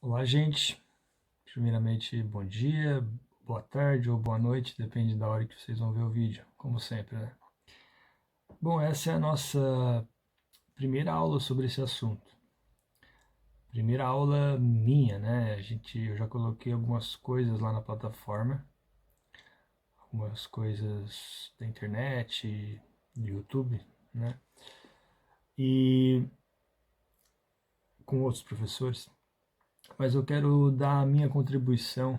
Olá, gente. Primeiramente, bom dia, boa tarde ou boa noite, depende da hora que vocês vão ver o vídeo, como sempre, né? Bom, essa é a nossa primeira aula sobre esse assunto. Primeira aula minha, né? Eu já coloquei algumas coisas lá na plataforma, algumas coisas da internet, do YouTube, né? E com outros professores, mas eu quero dar a minha contribuição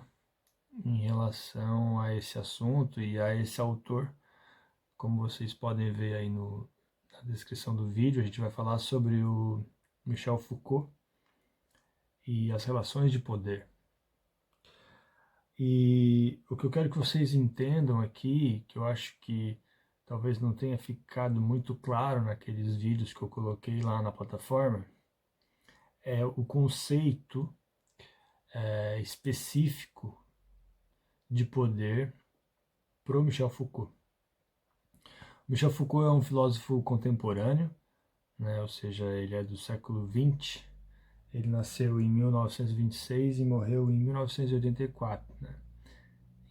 em relação a esse assunto e a esse autor. Como vocês podem ver aí na descrição do vídeo, a gente vai falar sobre o Michel Foucault e as relações de poder. E o que eu quero que vocês entendam aqui, que eu acho que talvez não tenha ficado muito claro naqueles vídeos que eu coloquei lá na plataforma, é o conceito específico de poder para o Michel Foucault. O Michel Foucault é um filósofo contemporâneo, né, ou seja, ele é do século XX. Ele nasceu em 1926 e morreu em 1984, né?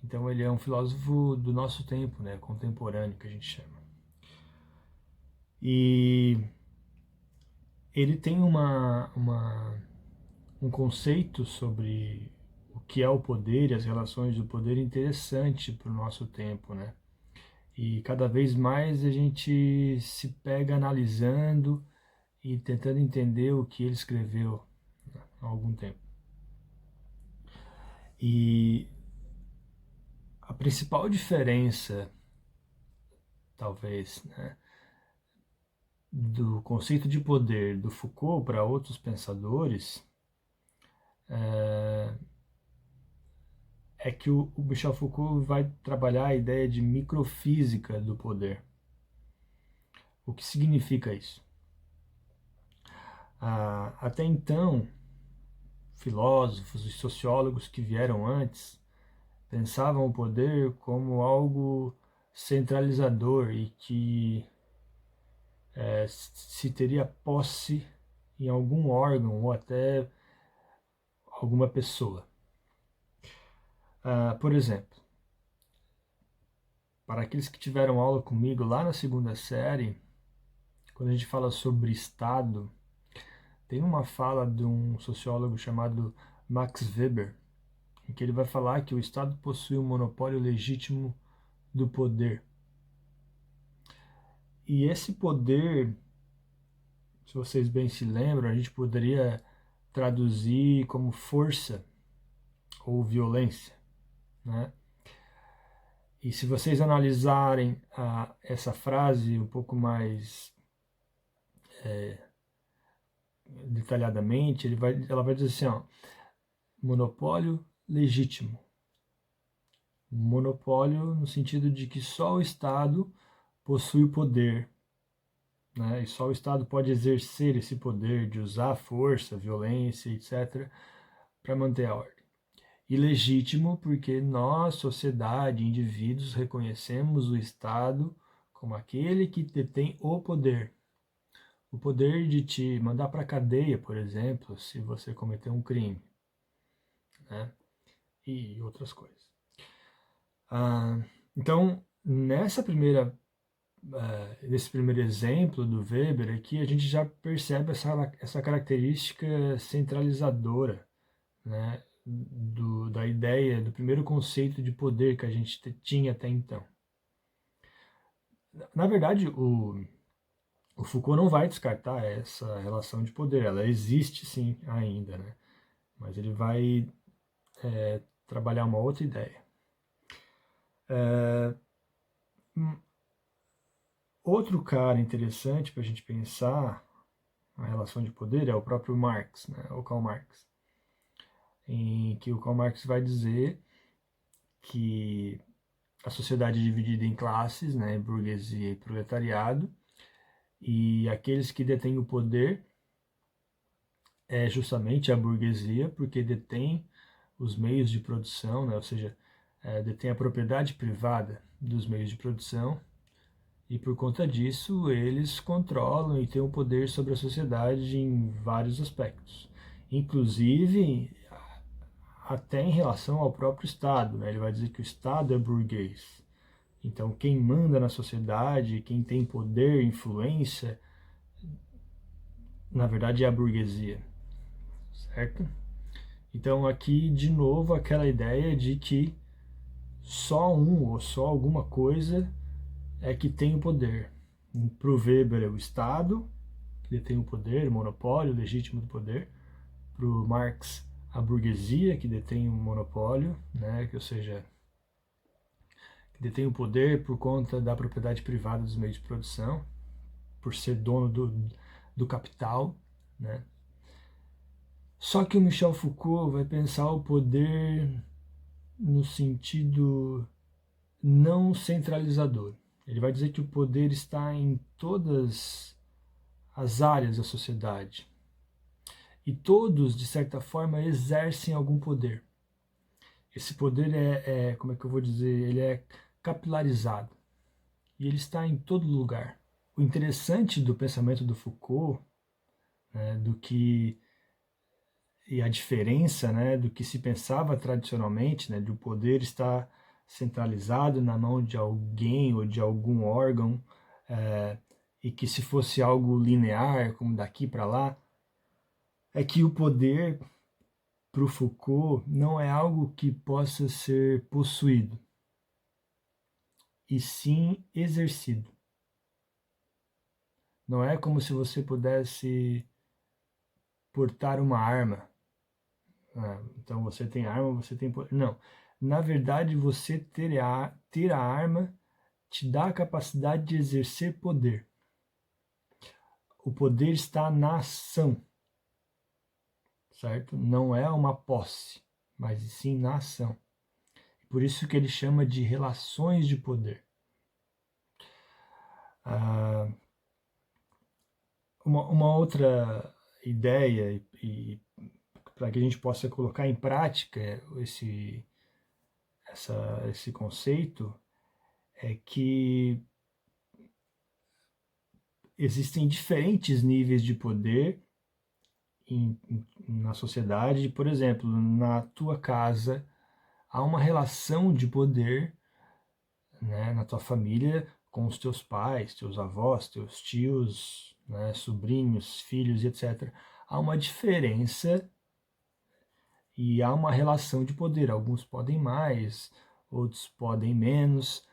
Então ele é um filósofo do nosso tempo, né, contemporâneo, que a gente chama. E ele tem um conceito sobre o que é o poder e as relações do poder interessante para o nosso tempo, né? E cada vez mais a gente se pega analisando e tentando entender o que ele escreveu, né, há algum tempo. E a principal diferença, talvez, né, do conceito de poder do Foucault para outros pensadores é, é que o Michel Foucault vai trabalhar a ideia de microfísica do poder. O que significa isso? Até então, filósofos e sociólogos que vieram antes pensavam o poder como algo centralizador e que se teria posse em algum órgão ou até alguma pessoa. Por exemplo, para aqueles que tiveram aula comigo lá na segunda série, quando a gente fala sobre Estado, tem uma fala de um sociólogo chamado Max Weber, em que ele vai falar que o Estado possui um monopólio legítimo do poder. E esse poder, se vocês bem se lembram, a gente poderia traduzir como força ou violência, né? E se vocês analisarem essa frase um pouco mais detalhadamente, ela vai dizer assim, ó, monopólio legítimo. Monopólio no sentido de que só o Estado possui o poder, né? E só o Estado pode exercer esse poder de usar força, violência, etc., para manter a ordem. E legítimo porque nós, sociedade, indivíduos, reconhecemos o Estado como aquele que detém o poder. O poder de te mandar para a cadeia, por exemplo, se você cometer um crime, né? E outras coisas. Então, nesse primeiro exemplo do Weber aqui, a gente já percebe essa característica centralizadora, né, da ideia, do primeiro conceito de poder que a gente tinha até então. Na verdade, o Foucault não vai descartar essa relação de poder, ela existe sim ainda, né? Mas ele vai trabalhar uma outra ideia. Outro cara interessante para a gente pensar a relação de poder é o próprio Marx, né, o Karl Marx, em que o Karl Marx vai dizer que a sociedade é dividida em classes, né, burguesia e proletariado, e aqueles que detêm o poder é justamente a burguesia, porque detém os meios de produção, né, ou seja, detém a propriedade privada dos meios de produção, e por conta disso eles controlam e têm o poder sobre a sociedade em vários aspectos. Inclusive até em relação ao próprio Estado, né? Ele vai dizer que o Estado é burguês. Então, quem manda na sociedade, quem tem poder, influência, na verdade é a burguesia, certo? Então, aqui, de novo, aquela ideia de que só um ou só alguma coisa é que tem o poder. Para o Weber é o Estado, que detém o poder, o monopólio legítimo do poder. Para o Marx, a burguesia, que detém o monopólio, né? Ou seja, que detém o poder por conta da propriedade privada dos meios de produção, por ser dono do capital, né? Só que o Michel Foucault vai pensar o poder no sentido não centralizador. Ele vai dizer que o poder está em todas as áreas da sociedade. E todos, de certa forma, exercem algum poder. Esse poder como é que eu vou dizer, ele é capilarizado. E ele está em todo lugar. O interessante do pensamento do Foucault, né, e a diferença, né, do que se pensava tradicionalmente, né, de o poder estar centralizado na mão de alguém ou de algum órgão, e que se fosse algo linear, como daqui para lá, é que o poder, para o Foucault, não é algo que possa ser possuído, e sim exercido. Não é como se você pudesse portar uma arma. Então você tem arma, você tem poder. Não. Na verdade, você ter a arma te dá a capacidade de exercer poder. O poder está na ação, certo? Não é uma posse, mas sim na ação. Por isso que ele chama de relações de poder. Uma outra ideia, e para que a gente possa colocar em prática esse conceito, é que existem diferentes níveis de poder na sociedade. Por exemplo, na tua casa há uma relação de poder, né, na tua família com os teus pais, teus avós, teus tios, né, sobrinhos, filhos, etc. Há uma diferença e há uma relação de poder. Alguns podem mais, outros podem menos.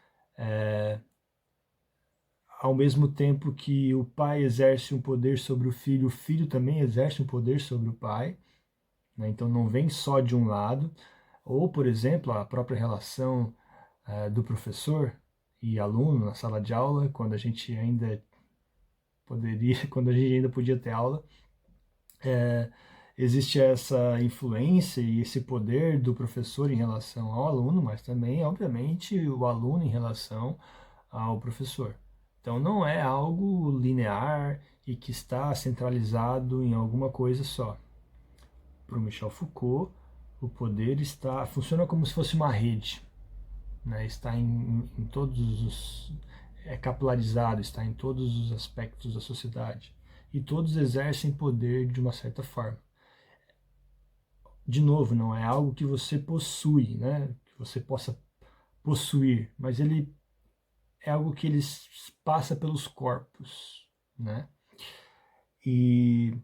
Ao mesmo tempo que o pai exerce um poder sobre o filho também exerce um poder sobre o pai, né? Então não vem só de um lado. Ou, por exemplo, a própria relação do professor e aluno na sala de aula, quando a gente ainda quando a gente ainda podia ter aula, existe essa influência e esse poder do professor em relação ao aluno, mas também, obviamente, o aluno em relação ao professor. Então não é algo linear e que está centralizado em alguma coisa só. Para o Michel Foucault, o poder funciona como se fosse uma rede, né? Está em todos os é capilarizado, está em todos os aspectos da sociedade e todos exercem poder de uma certa forma. De novo, não é algo que você possui, né? Que você possa possuir, mas ele é algo que ele passa pelos corpos, né? E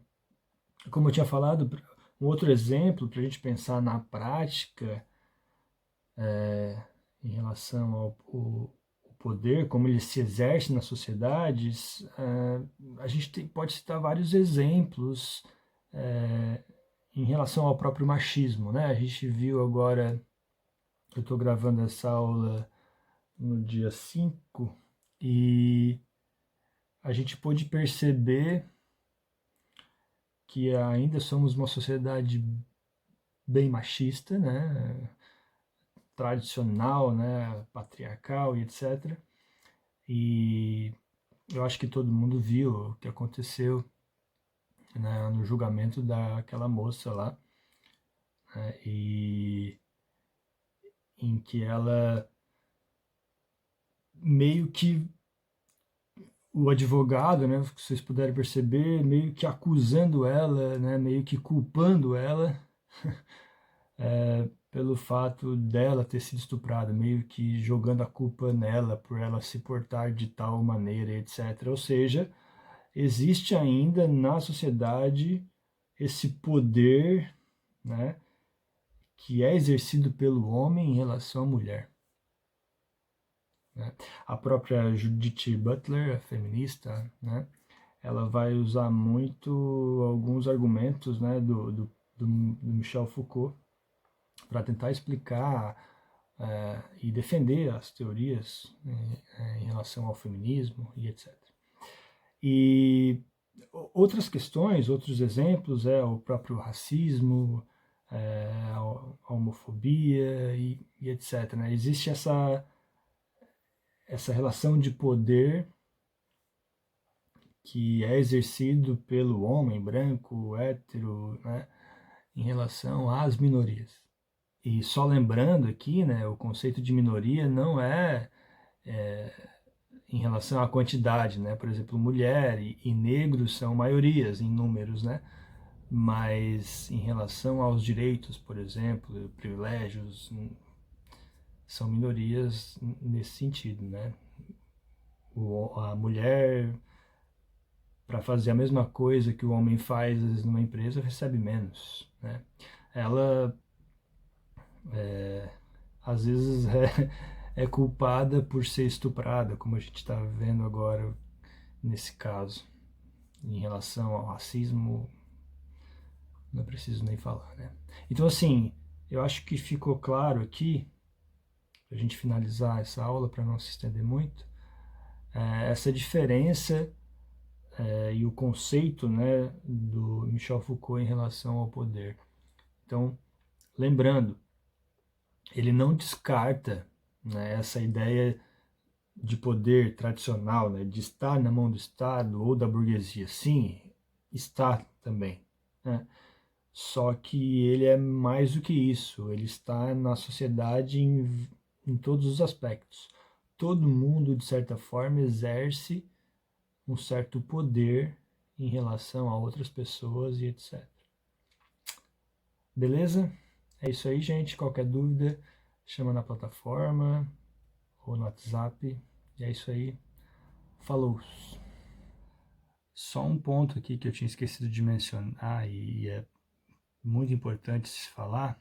como eu tinha falado, um outro exemplo para a gente pensar na prática em relação ao poder, como ele se exerce nas sociedades, a gente pode citar vários exemplos em relação ao próprio machismo, né? A gente viu agora, eu estou gravando essa aula no dia 5 e a gente pôde perceber que ainda somos uma sociedade bem machista, né? Tradicional, né? Patriarcal e etc. E eu acho que todo mundo viu o que aconteceu, né, no julgamento daquela moça lá, né, e em que ela meio que o advogado, né, que vocês puderem perceber, meio que acusando ela, né, meio que culpando ela pelo fato dela ter sido estuprada, meio que jogando a culpa nela por ela se portar de tal maneira, etc. Ou seja, existe ainda na sociedade esse poder, né, que é exercido pelo homem em relação à mulher. Né? A própria Judith Butler, a feminista, né, ela vai usar muito alguns argumentos, né, do Michel Foucault para tentar explicar e defender as teorias em relação ao feminismo e etc. E outras questões, outros exemplos é o próprio racismo, a homofobia e etc. Né? Existe essa relação de poder que é exercido pelo homem branco, hétero, né, em relação às minorias. E só lembrando aqui, né, o conceito de minoria não é em relação à quantidade, né? Por exemplo, mulher e negros são maiorias em números, né? Mas em relação aos direitos, por exemplo, privilégios, são minorias nesse sentido, né? A mulher, para fazer a mesma coisa que o homem faz às vezes numa empresa, recebe menos, né? Ela às vezes é culpada por ser estuprada, como a gente está vendo agora nesse caso. Em relação ao racismo, não preciso nem falar, né? Então, assim, eu acho que ficou claro aqui, para a gente finalizar essa aula, para não se estender muito, essa diferença e o conceito, né, do Michel Foucault em relação ao poder. Então, lembrando, ele não descarta, né, essa ideia de poder tradicional, né, de estar na mão do Estado ou da burguesia. Sim, está também, né? Só que ele é mais do que isso, ele está na sociedade em todos os aspectos. Todo mundo, de certa forma, exerce um certo poder em relação a outras pessoas e etc. Beleza? É isso aí, gente. Qualquer dúvida, chama na plataforma ou no WhatsApp. E é isso aí. Falou! Só um ponto aqui que eu tinha esquecido de mencionar e é muito importante se falar,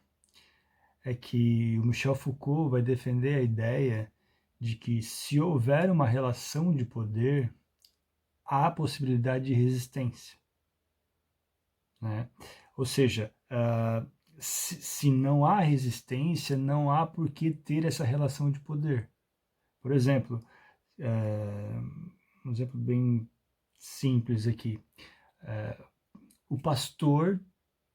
é que o Michel Foucault vai defender a ideia de que se houver uma relação de poder, há possibilidade de resistência. Né? Ou seja, se não há resistência, não há por que ter essa relação de poder. Por exemplo, um exemplo bem simples aqui. O pastor,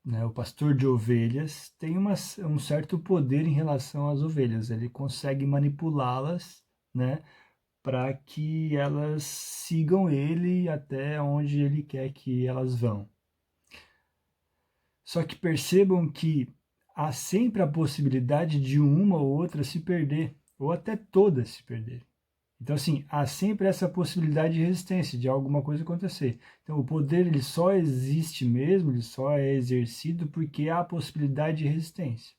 né, o pastor de ovelhas, tem um certo poder em relação às ovelhas. Ele consegue manipulá-las, né, para que elas sigam ele até onde ele quer que elas vão. Só que percebam que há sempre a possibilidade de uma ou outra se perder, ou até todas se perderem. Então, assim, há sempre essa possibilidade de resistência, de alguma coisa acontecer. Então, o poder ele só existe mesmo, ele só é exercido porque há a possibilidade de resistência.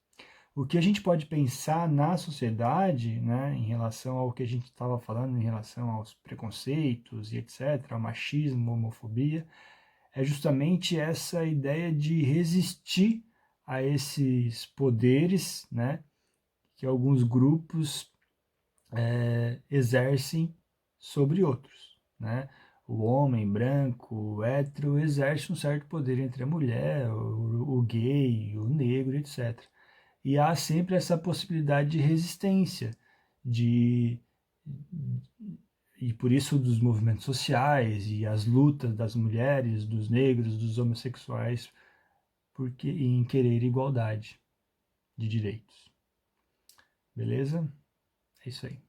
O que a gente pode pensar na sociedade, né, em relação ao que a gente estava falando, em relação aos preconceitos e etc., ao machismo, homofobia, é justamente essa ideia de resistir a esses poderes, né, que alguns grupos exercem sobre outros, né? O homem branco, o hétero, exerce um certo poder entre a mulher, o gay, o negro, etc. E há sempre essa possibilidade de resistência, de, e por isso dos movimentos sociais e as lutas das mulheres, dos negros, dos homossexuais, porque em querer igualdade de direitos. Beleza? É isso aí.